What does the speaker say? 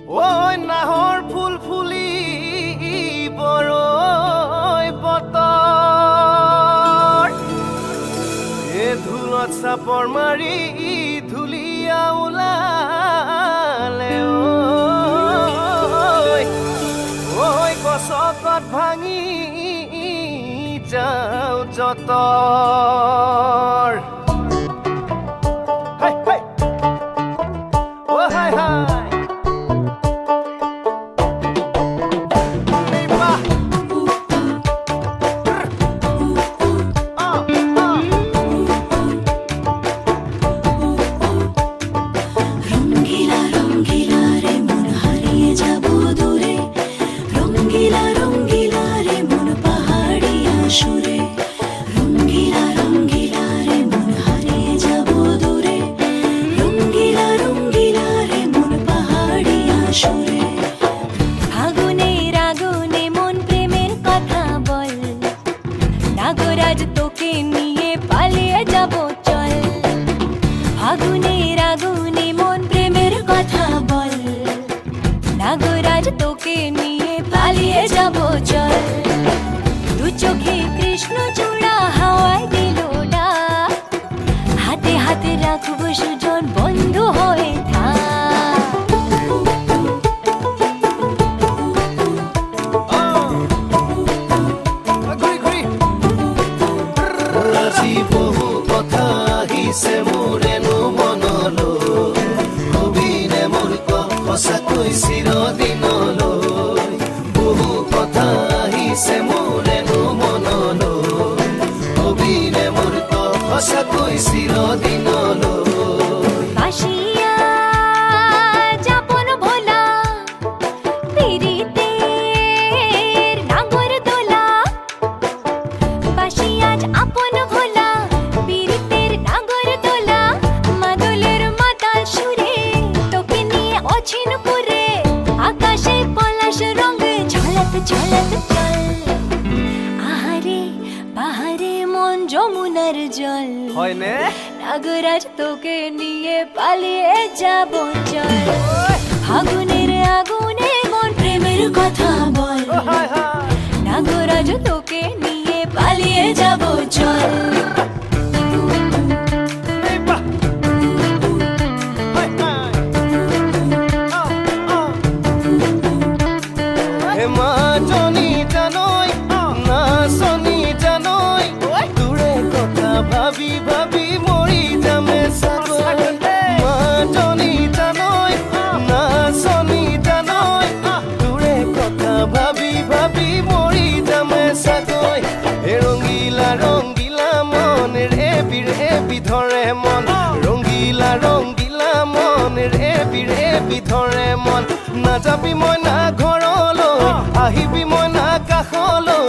ঐ নাহৰ ফুল ফুলি বৰৈ বতৰ এ ধুলত চাপৰ মাৰি ধুলিয়া ওলালে ঐ গছকত ভাঙি যাওঁ যতৰ হাই হাই নাগরাজ তোকে নিয়ে পালিয়ে যাব চল ফাগুনের আগুনে মন প্রেমের কথা বল নাগরাজ তোকে নিয়ে পালিয়ে যাব চল দু চোখে কৃষ্ণ চূড়া হাওয়ায় দিল ডাক হাতে হাতে রাখবো সুজন বন্ধু হয়ে থাক বহু কথা আহিছে মোৰেনো মনলৈ কবিনে মোৰ সঁচাকৈ চিৰদিনলৈ বহু কথা আহিছে মোৰেনো মনলৈ কবিনে মোৰ সঁচাকৈ চিৰদিনলৈ ঝলক চল আহারে বাহারে মন যমুনার জল হয়নে নাগরাজ তোকে নিয়ে পালিয়ে যাব চল ফাগুনের আগুনে মন প্রেমের কথা বল নাগরাজ তোকে নিয়ে পালিয়ে যাব চল মাজনী জানৈ নাচনী জানৈ তোৰে কথা ভাবি ভাবি মৰি যামে চাগৈ মাজনী জানৈ নাচনী জানৈ তোৰে কথা ভাবি ভাবি মৰি যামে চাগৈ হে ৰঙিলা ৰঙিলা মন ৰেবি ৰেবি ধৰে মন ৰঙিলা ৰঙিলা মন ৰেবি ৰেবি ধৰে মন নাযাবি মই না ঘৰলৈ আহিবি মই না কাষলৈ